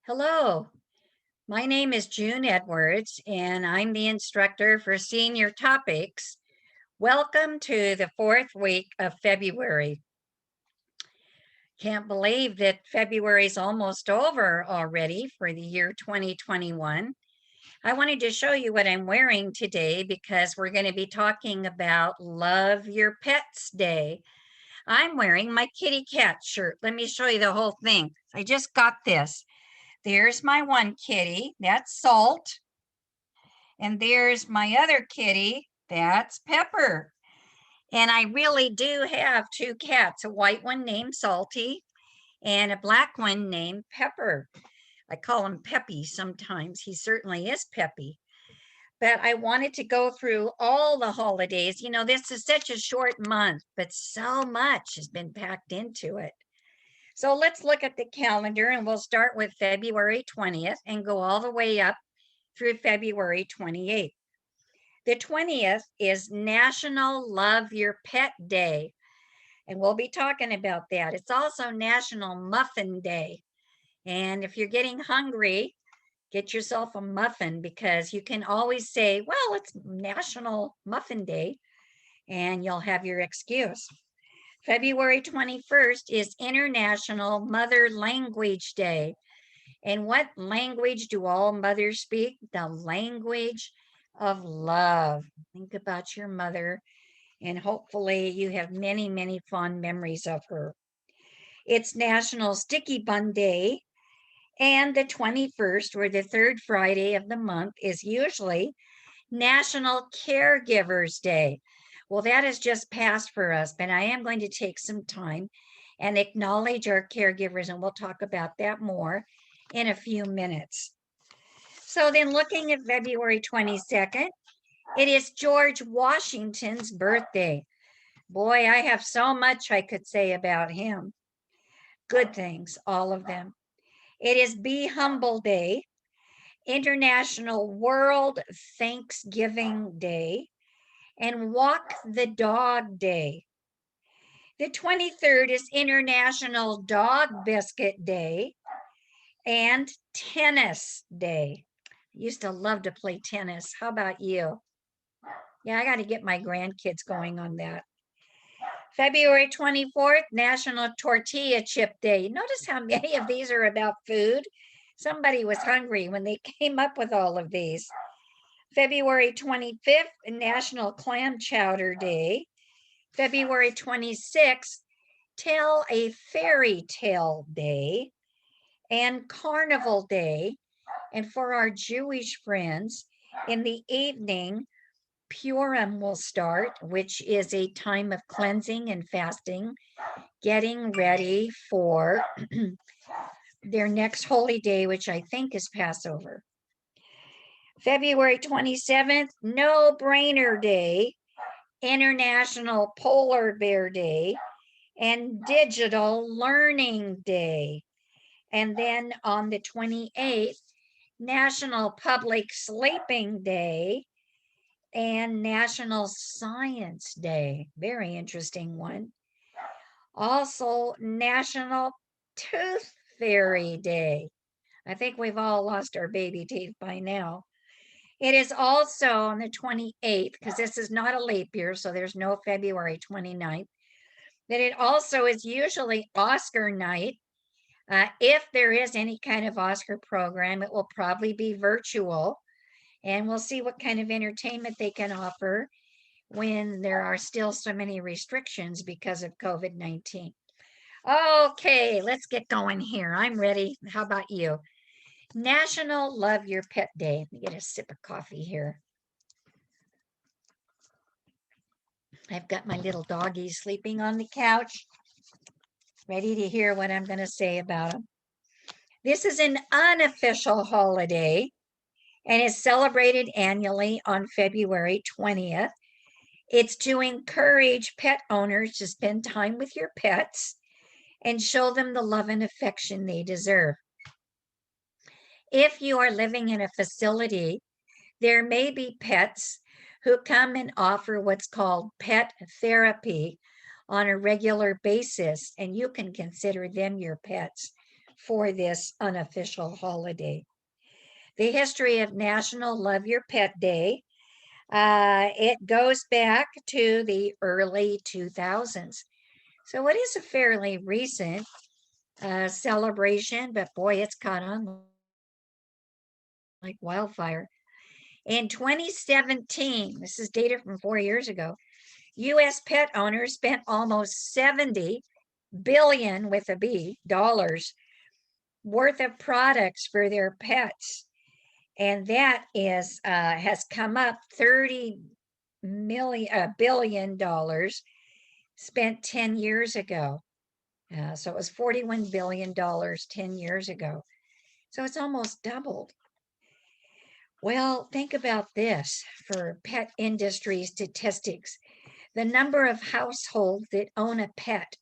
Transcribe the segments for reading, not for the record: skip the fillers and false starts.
Hello, my name is June Edwards, and I'm the instructor for Senior Topics. Welcome to the fourth week of February. Can't believe that February is almost over already for the year 2021. I wanted to show you what I'm wearing today because we're going to be talking about Love Your Pets Day. I'm wearing my kitty cat shirt. Let me show you the whole thing. I just got this. There's my one kitty, that's Salt. And there's my other kitty, that's Pepper. And I really do have two cats, a white one named Salty and a black one named Pepper. I call him Peppy sometimes. He certainly is Peppy. But I wanted to go through all the holidays. You know, this is such a short month, but so much has been packed into it. So let's look at the calendar and we'll start with February 20th and go all the way up through February 28th. The 20th is National Love Your Pet Day, and we'll be talking about that. It's also National Muffin Day. And if you're getting hungry, get yourself a muffin because you can always say, well, it's National Muffin Day, and you'll have your excuse. February 21st is International Mother Language Day. And what language do all mothers speak? The language of love. Think about your mother, and hopefully you have many, many fond memories of her. It's National Sticky Bun Day, and the 21st, or the third Friday of the month, is usually National Caregivers Day. Well, that has just passed for us, but I am going to take some time and acknowledge our caregivers, and we'll talk about that more in a few minutes. So then looking at February 22nd, it is George Washington's birthday. Boy, I have so much I could say about him. Good things, all of them. It is Be Humble Day, International World Thanksgiving Day, and Walk the Dog Day. The 23rd is International Dog Biscuit Day and Tennis Day. I used to love to play tennis. How about you? Yeah, I got to get my grandkids going on that. February 24th, National Tortilla Chip Day. Notice how many of these are about food. Somebody was hungry when they came up with all of these. February 25th, National Clam Chowder Day. February 26th, Tell a Fairy Tale Day and Carnival Day. And for our Jewish friends, in the evening, Purim will start, which is a time of cleansing and fasting, getting ready for their next holy day, which I think is Passover. February 27th, No Brainer Day, International Polar Bear Day, and Digital Learning Day. And then on the 28th, National Public Sleeping Day and National Science Day. Very interesting one. Also, National Tooth Fairy Day. I think we've all lost our baby teeth by now. It is also on the 28th, because this is not a leap year, so there's no February 29th, that it also is usually Oscar night. If there is any kind of Oscar program, it will probably be virtual, and we'll see what kind of entertainment they can offer when there are still so many restrictions because of COVID-19. Okay, let's get going here. I'm ready. How about you? National Love Your Pet Day. Let me get a sip of coffee here. I've got my little doggy sleeping on the couch, ready to hear what I'm going to say about him. This is an unofficial holiday and is celebrated annually on February 20th. It's to encourage pet owners to spend time with your pets and show them the love and affection they deserve. If you are living in a facility, there may be pets who come and offer what's called pet therapy on a regular basis, and you can consider them your pets. for this unofficial holiday. The history of National Love Your Pet Day, it goes back to the early 2000s. So it is a fairly recent celebration, but boy, it's caught on like wildfire. In 2017, this is data from 4 years ago, US pet owners spent almost 70 billion with a B dollars worth of products for their pets. And that is has come up 30 billion dollars spent 10 years ago. So it was $41 billion 10 years ago. So it's almost doubled. Well, think about this for pet industry statistics. The number of households that own a pet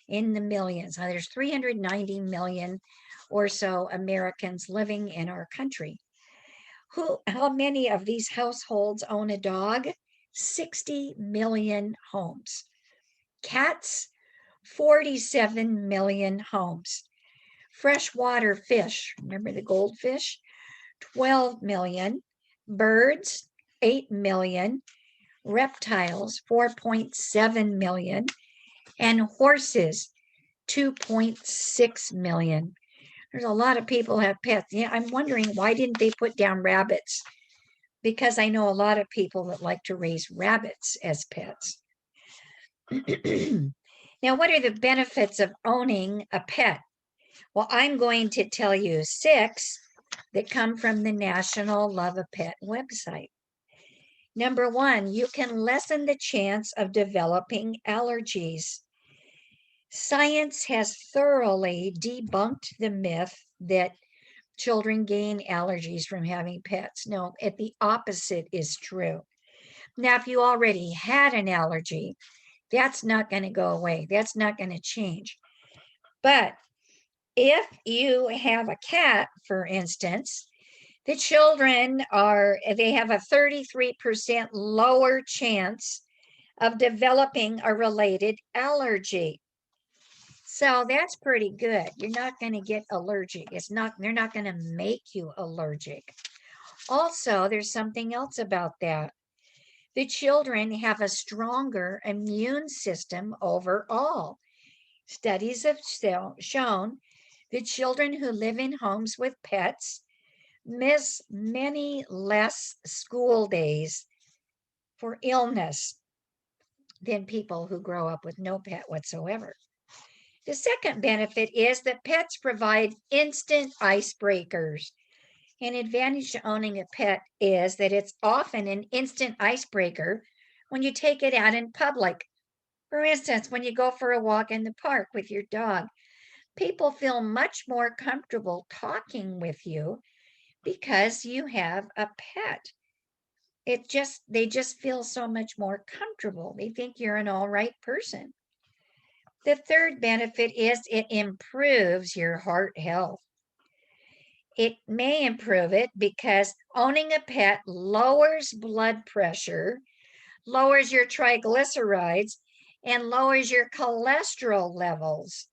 in the millions. Now, there's 390 million or so Americans living in our country. How many of these households own a dog? 60 million homes. Cats, 47 million homes. Freshwater fish, remember the goldfish? 12 million. Birds, 8 million. Reptiles, 4.7 million. And horses, 2.6 million. There's a lot of people have pets. Yeah, I'm wondering why didn't they put down rabbits? Because I know a lot of people that like to raise rabbits as pets. Now, what are the benefits of owning a pet? Well, I'm going to tell you 6 that come from the National Love a Pet website. Number 1, you can lessen the chance of developing allergies. Science has thoroughly debunked the myth that children gain allergies from having pets. No, the opposite is true. Now, if you already had an allergy, that's not going to go away. That's not going to change. But if you have a cat, for instance, the children they have a 33% lower chance of developing a related allergy. So that's pretty good. You're not going to get allergic. They're not going to make you allergic. Also, there's something else about that. The children have a stronger immune system overall. Studies have shown that children who live in homes with pets miss many less school days for illness than people who grow up with no pet whatsoever. The second benefit is that pets provide instant icebreakers. An advantage to owning a pet is that it's often an instant icebreaker when you take it out in public. For instance, when you go for a walk in the park with your dog, people feel much more comfortable talking with you because you have a pet. They just feel so much more comfortable. They think you're an all right person. The third benefit is it improves your heart health. It may improve it because owning a pet lowers blood pressure, lowers your triglycerides, and lowers your cholesterol levels.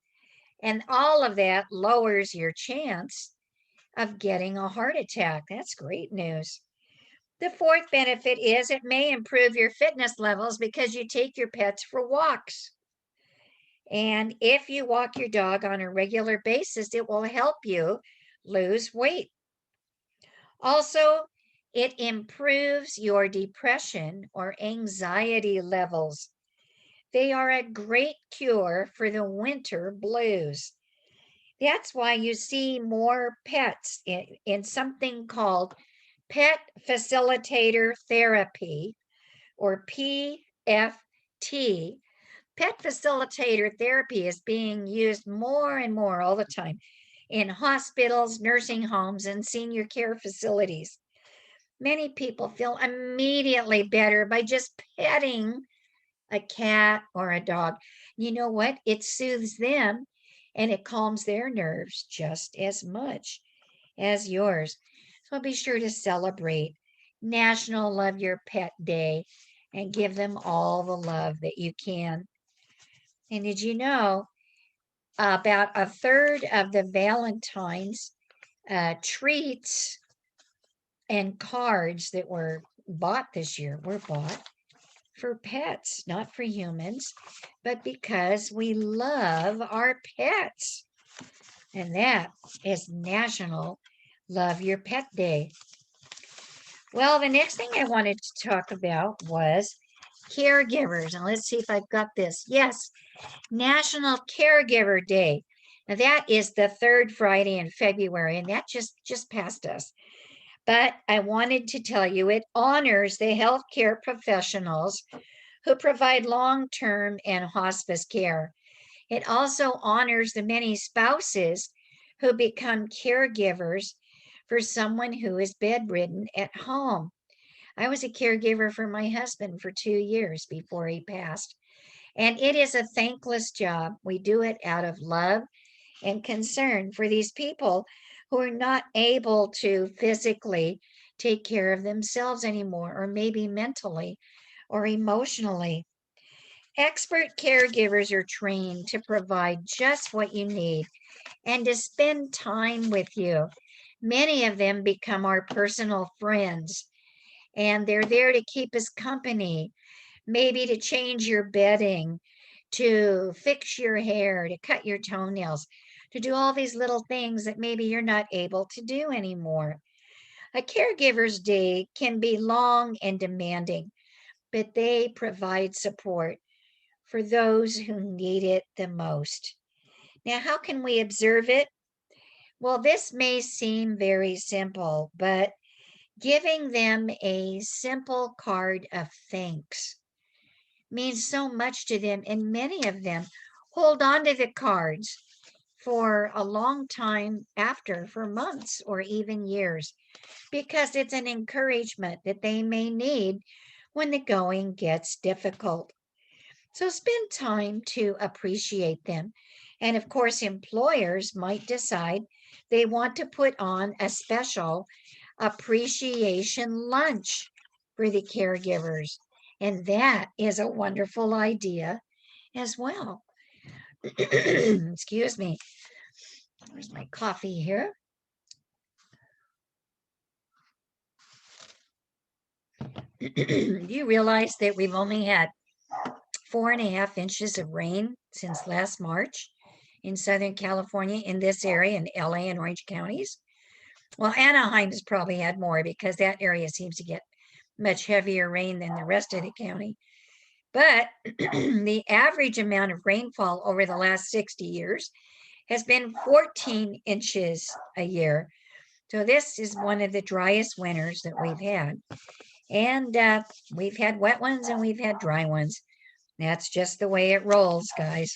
And all of that lowers your chance of getting a heart attack. That's great news. The fourth benefit is it may improve your fitness levels because you take your pets for walks. And if you walk your dog on a regular basis, it will help you lose weight. Also, it improves your depression or anxiety levels. They are a great cure for the winter blues. That's why you see more pets in something called pet facilitator therapy, or PFT. Pet facilitator therapy is being used more and more all the time in hospitals, nursing homes, and senior care facilities. Many people feel immediately better by just petting a cat or a dog. You know what? It soothes them and it calms their nerves just as much as yours. So be sure to celebrate National Love Your Pet Day and give them all the love that you can. And did you know about a third of the Valentine's treats and cards that were bought this year were bought for pets, not for humans, but because we love our pets. And that is National Love Your Pet Day. Well, the next thing I wanted to talk about was caregivers. And let's see if I've got this. Yes, National Caregiver Day. Now that is the third Friday in February, and that just passed us. But I wanted to tell you it honors the healthcare professionals who provide long-term and hospice care. It also honors the many spouses who become caregivers for someone who is bedridden at home. I was a caregiver for my husband for 2 years before he passed. And it is a thankless job. We do it out of love and concern for these people who are not able to physically take care of themselves anymore, or maybe mentally or emotionally. Expert caregivers are trained to provide just what you need and to spend time with you. Many of them become our personal friends, and they're there to keep us company, maybe to change your bedding, to fix your hair, to cut your toenails, to do all these little things that maybe you're not able to do anymore. A caregiver's day can be long and demanding, but they provide support for those who need it the most. Now, how can we observe it? Well, this may seem very simple, but giving them a simple card of thanks means so much to them, and many of them hold on to the cards for a long time after, for months or even years, because it's an encouragement that they may need when the going gets difficult. So spend time to appreciate them. And of course, employers might decide they want to put on a special appreciation lunch for the caregivers. And that is a wonderful idea as well. Excuse me. There's my coffee here. Do you realize that we've only had 4.5 inches of rain since last March in Southern California, in this area, in LA and Orange counties? Well, Anaheim has probably had more because that area seems to get much heavier rain than the rest of the county. But the average amount of rainfall over the last 60 years has been 14 inches a year. So this is one of the driest winters that we've had. And we've had wet ones and we've had dry ones. That's just the way it rolls, guys.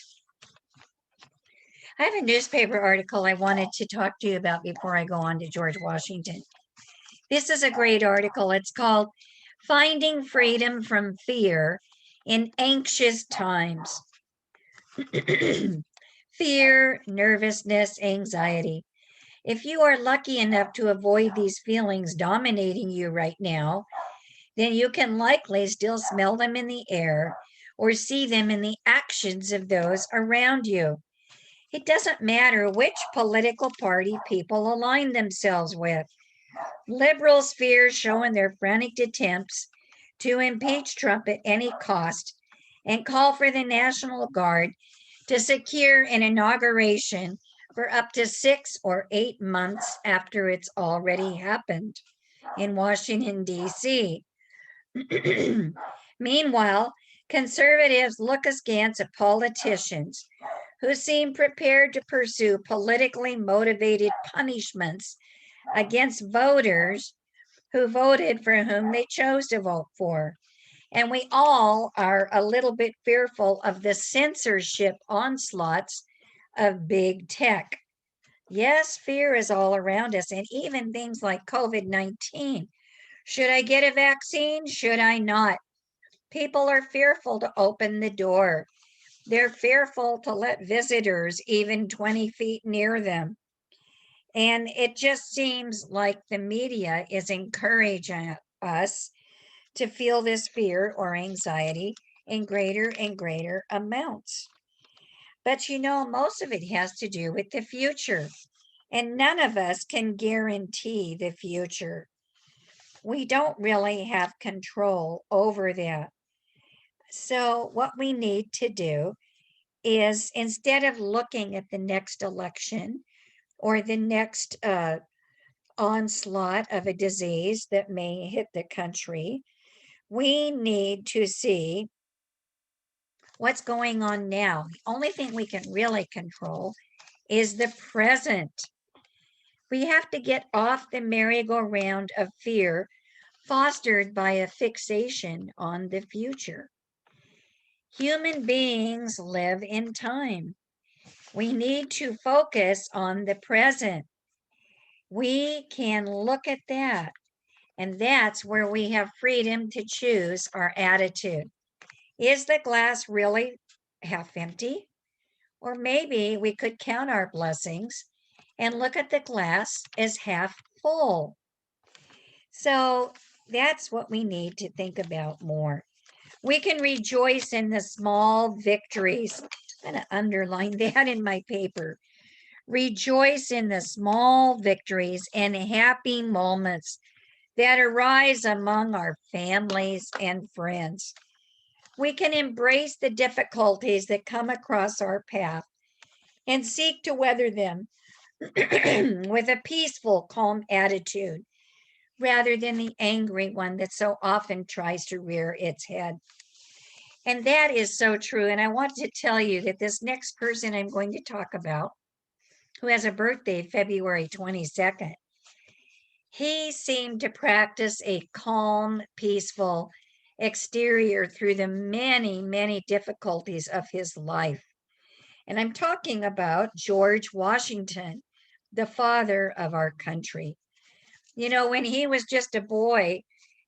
I have a newspaper article I wanted to talk to you about before I go on to George Washington. This is a great article. It's called Finding Freedom from Fear in Anxious Times. Fear, nervousness, anxiety. If you are lucky enough to avoid these feelings dominating you right now, then you can likely still smell them in the air or see them in the actions of those around you. It doesn't matter which political party people align themselves with. Liberals fear showing their frantic attempts to impeach Trump at any cost and call for the National Guard to secure an inauguration for up to 6 or 8 months after it's already happened in Washington, D.C. Meanwhile, conservatives look askance at politicians who seem prepared to pursue politically motivated punishments against voters who voted for whom they chose to vote for. And we all are a little bit fearful of the censorship onslaughts of big tech. Yes, fear is all around us, and even things like COVID-19. Should I get a vaccine? Should I not? People are fearful to open the door. They're fearful to let visitors even 20 feet near them. And it just seems like the media is encouraging us to feel this fear or anxiety in greater and greater amounts. But most of it has to do with the future. And none of us can guarantee the future. We don't really have control over that. So, what we need to do is instead of looking at the next election or the next onslaught of a disease that may hit the country, we need to see what's going on now. The only thing we can really control is the present. We have to get off the merry-go-round of fear fostered by a fixation on the future. Human beings live in time. We need to focus on the present. We can look at that, and that's where we have freedom to choose our attitude. Is the glass really half empty? Or maybe we could count our blessings and look at the glass as half full. So that's what we need to think about more. We can rejoice in the small victories. I'm going to underline that in my paper. Rejoice in the small victories and happy moments that arise among our families and friends. We can embrace the difficulties that come across our path and seek to weather them with a peaceful, calm attitude rather than the angry one that so often tries to rear its head. And that is so true. And I want to tell you that this next person I'm going to talk about, who has a birthday February 22nd, he seemed to practice a calm, peaceful exterior through the many, many difficulties of his life. And I'm talking about George Washington, the father of our country. When he was just a boy,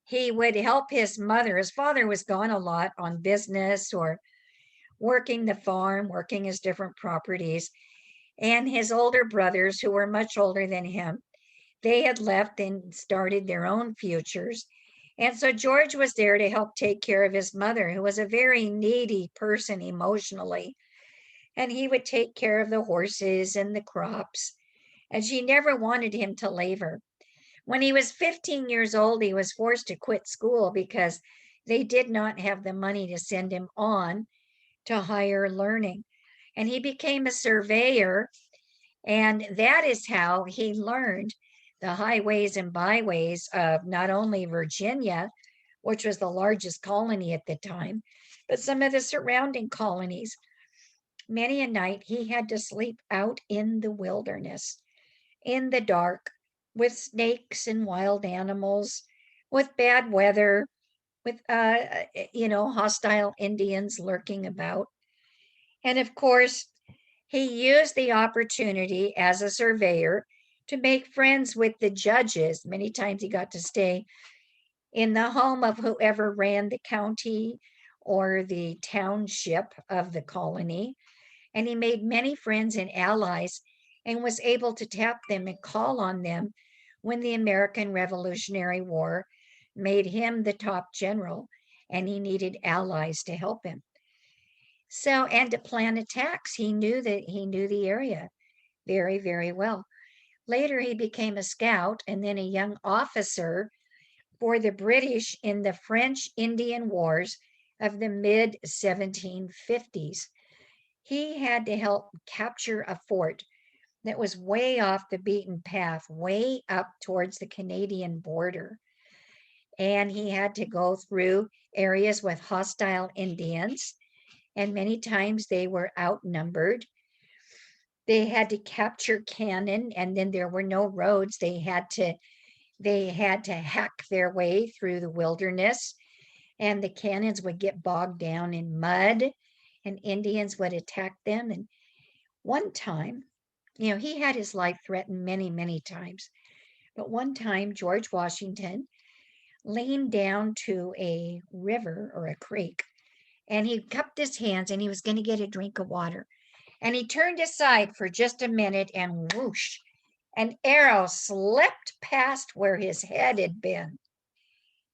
he would help his mother. His father was gone a lot on business or working the farm, working his different properties. And his older brothers, who were much older than him, they had left and started their own futures. And so George was there to help take care of his mother, who was a very needy person emotionally. And he would take care of the horses and the crops. And she never wanted him to leave her. When he was 15 years old, he was forced to quit school because they did not have the money to send him on to higher learning. And he became a surveyor, and that is how he learned the highways and byways of not only Virginia, which was the largest colony at the time, but some of the surrounding colonies. Many a night he had to sleep out in the wilderness, in the dark, with snakes and wild animals, with bad weather, with hostile Indians lurking about. And of course, he used the opportunity as a surveyor to make friends with the judges. Many times he got to stay in the home of whoever ran the county or the township of the colony. And he made many friends and allies and was able to tap them and call on them when the American Revolutionary War made him the top general and he needed allies to help him. So, and to plan attacks, he knew the area very, very well. Later, he became a scout and then a young officer for the British in the French Indian Wars of the mid 1750s. He had to help capture a fort that was way off the beaten path, way up towards the Canadian border. And he had to go through areas with hostile Indians, and many times they were outnumbered. They had to capture cannon, and then there were no roads. They had to hack their way through the wilderness, and the cannons would get bogged down in mud, and Indians would attack them. And one time, he had his life threatened many, many times. But one time, George Washington leaned down to a river or a creek, and he cupped his hands and he was going to get a drink of water. And he turned aside for just a minute, and whoosh, an arrow slipped past where his head had been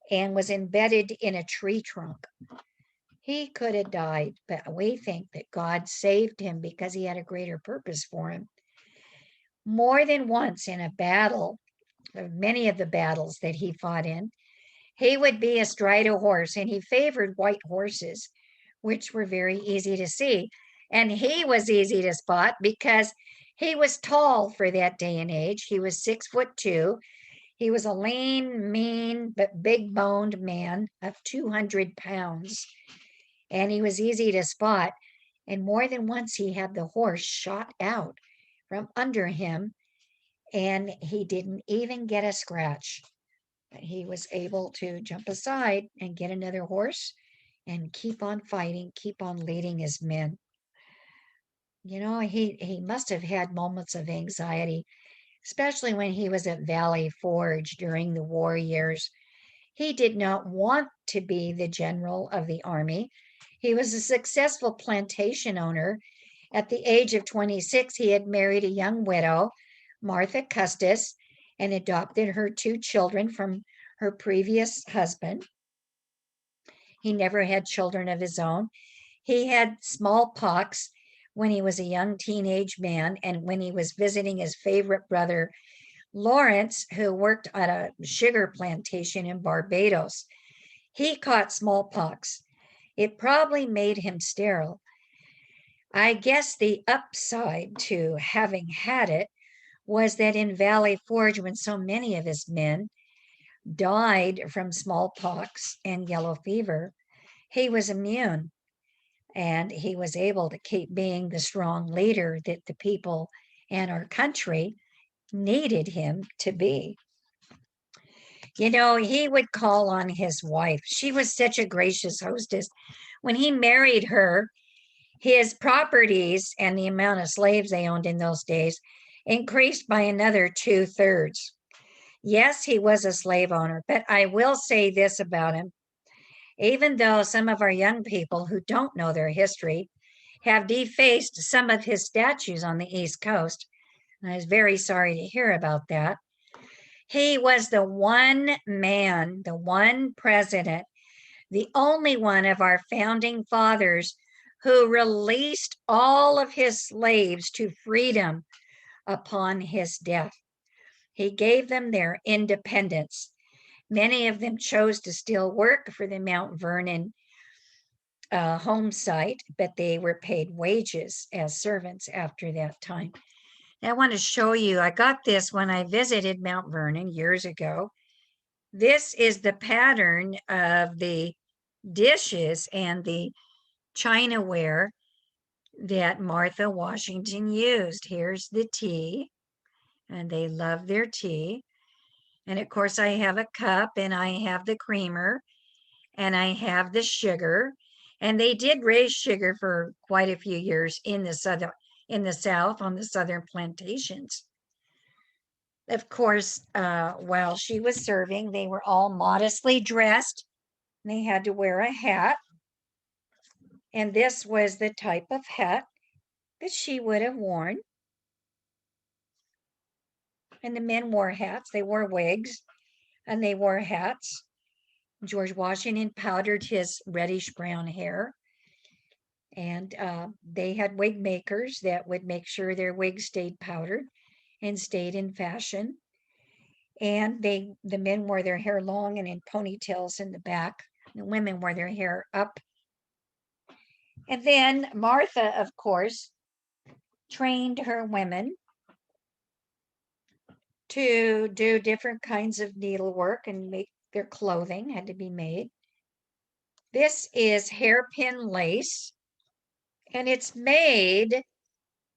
and was embedded in a tree trunk. He could have died, but we think that God saved him because he had a greater purpose for him. More than once in a battle, many of the battles that he fought in, he would be astride a horse, and he favored white horses, which were very easy to see. And he was easy to spot because he was tall for that day and age. He was 6'2". He was a lean, mean, but big boned man of 200 pounds. And he was easy to spot. And more than once, he had the horse shot out from under him, and he didn't even get a scratch. He was able to jump aside and get another horse and keep on fighting, keep on leading his men. He must have had moments of anxiety, especially when he was at Valley Forge during the war years. He did not want to be the general of the army. He was a successful plantation owner. At the age of 26, he had married a young widow, Martha Custis, and adopted her two children from her previous husband. He never had children of his own. He had smallpox when he was a young teenage man, and when he was visiting his favorite brother, Lawrence, who worked at a sugar plantation in Barbados. He caught smallpox. It probably made him sterile. I guess the upside to having had it was that in Valley Forge, when so many of his men died from smallpox and yellow fever, he was immune, and he was able to keep being the strong leader that the people and our country needed him to be. He would call on his wife. She was such a gracious hostess. When he married her, his properties and the amount of slaves they owned in those days increased by another 2/3. Yes, he was a slave owner, but I will say this about him. Even though some of our young people who don't know their history have defaced some of his statues on the East Coast, and I was very sorry to hear about that, he was the one man, the one president, the only one of our founding fathers who released all of his slaves to freedom upon his death. He gave them their independence. Many of them chose to still work for the Mount Vernon home site, but they were paid wages as servants after that time. Now, I want to show you, I got this when I visited Mount Vernon years ago. This is the pattern of the dishes and the chinaware that Martha Washington used. Here's the tea, and they love their tea. And of course, I have a cup, and I have the creamer, and I have the sugar. And they did raise sugar for quite a few years in the South on the southern plantations. Of course, while she was serving, they were all modestly dressed. They had to wear a hat. And this was the type of hat that she would have worn. And the men wore hats. They wore wigs and they wore hats. George Washington powdered his reddish brown hair. And they had wig makers that would make sure their wigs stayed powdered and stayed in fashion. And the men wore their hair long and in ponytails in the back. The women wore their hair up. And then Martha, of course, trained her women to do different kinds of needlework and make their clothing had to be made. This is hairpin lace, and it's made,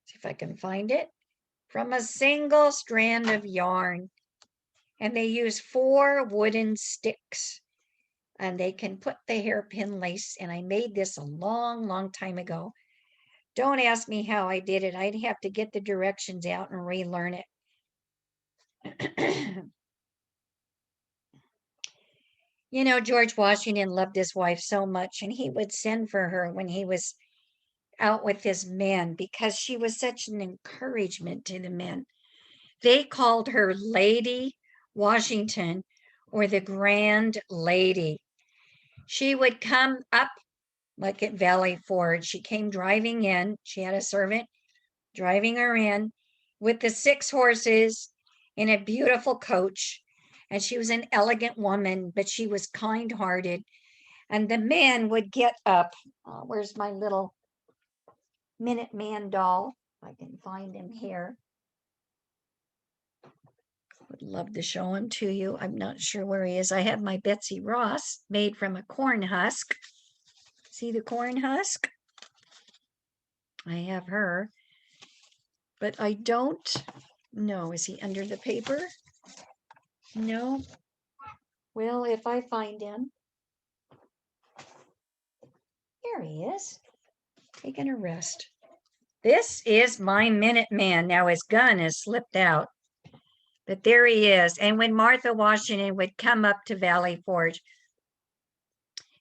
see if I can find it, from a single strand of yarn. And they use 4 wooden sticks, and they can put the hairpin lace. And I made this a long, long time ago. Don't ask me how I did it. I'd have to get the directions out and relearn it. George Washington loved his wife so much, and he would send for her when he was out with his men because she was such an encouragement to the men. They called her Lady Washington, or the Grand Lady. She would come up like at Valley Forge. She came driving in. She had a servant driving her in with the 6 horses in a beautiful coach. And she was an elegant woman, but she was kind hearted. And the man would get up. Where's my little Minuteman doll? I can find him here. Would love to show him to you. I'm not sure where he is. I have my Betsy Ross made from a corn husk. See the corn husk? I have her, but I don't know. Is he under the paper? No. Well, if I find him, there he is, taking a rest. This is my Minuteman. Now his gun has slipped out, but there he is. And when Martha Washington would come up to Valley Forge,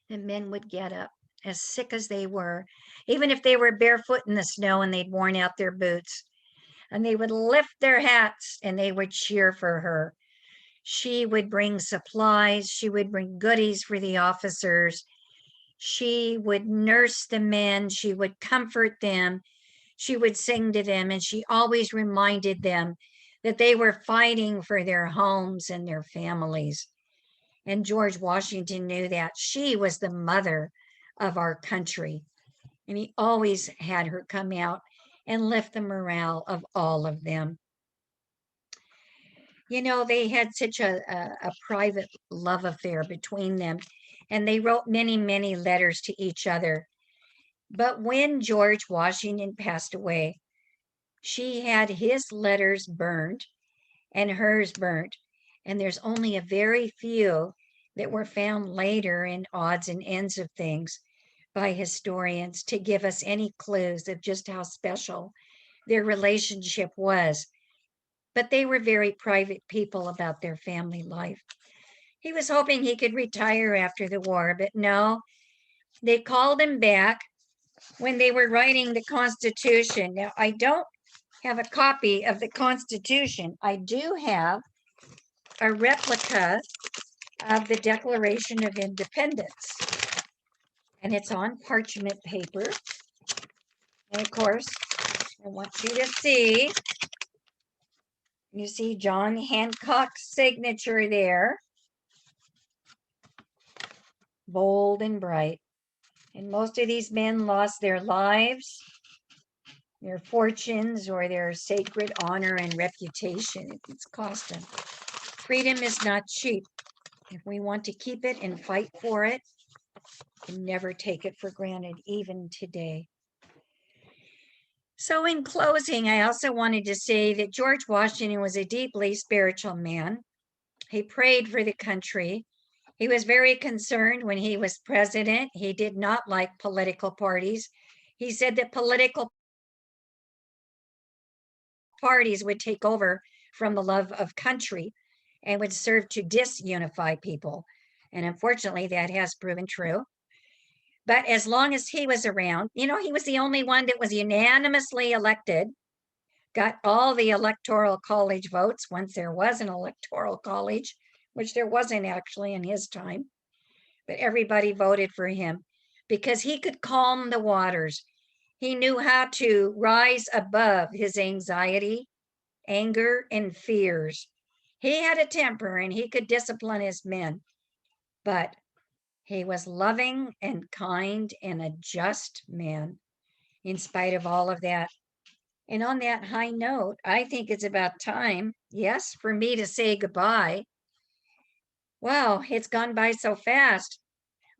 the men would get up, as sick as they were, even if they were barefoot in the snow and they'd worn out their boots. And they would lift their hats and they would cheer for her. She would bring supplies. She would bring goodies for the officers. She would nurse the men. She would comfort them. She would sing to them. And she always reminded them that they were fighting for their homes and their families. And George Washington knew that she was the mother of our country. And he always had her come out and lift the morale of all of them. You know, they had such a private love affair between them, and they wrote many, many letters to each other. But when George Washington passed away, she had his letters burned and hers burnt. And there's only a very few that were found later in odds and ends of things by historians to give us any clues of just how special their relationship was. But they were very private people about their family life. He was hoping he could retire after the war, but no, they called him back when they were writing the Constitution. Now, I don't have a copy of the Constitution. I do have a replica of the Declaration of Independence, and it's on parchment paper. And of course, I want you to see, you see John Hancock's signature there, bold and bright. And most of these men lost their lives, their fortunes, or their sacred honor and reputation. It's cost them. Freedom is not cheap. If we want to keep it and fight for it, we can never take it for granted, even today. So in closing, I also wanted to say that George Washington was a deeply spiritual man. He prayed for the country. He was very concerned when he was president. He did not like political parties. He said that political parties would take over from the love of country and would serve to disunify people. And unfortunately, that has proven true. But as long as he was around, you know, he was the only one that was unanimously elected, got all the electoral college votes once there was an electoral college, which there wasn't actually in his time. But everybody voted for him because he could calm the waters. He knew how to rise above his anxiety, anger, and fears. He had a temper and he could discipline his men, but he was loving and kind and a just man in spite of all of that. And on that high note, I think it's about time, yes, for me to say goodbye. Wow, it's gone by so fast.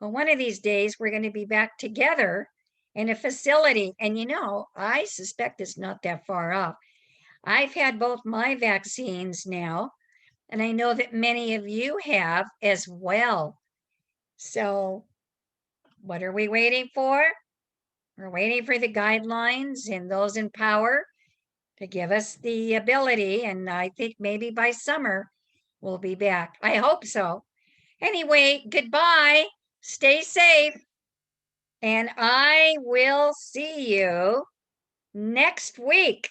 Well, one of these days we're going to be back together in a facility. And you know, I suspect it's not that far off. I've had both my vaccines now, and I know that many of you have as well. So what are we waiting for? We're waiting for the guidelines and those in power to give us the ability. And I think maybe by summer we'll be back. I hope so. Anyway, goodbye. Stay safe. And I will see you next week.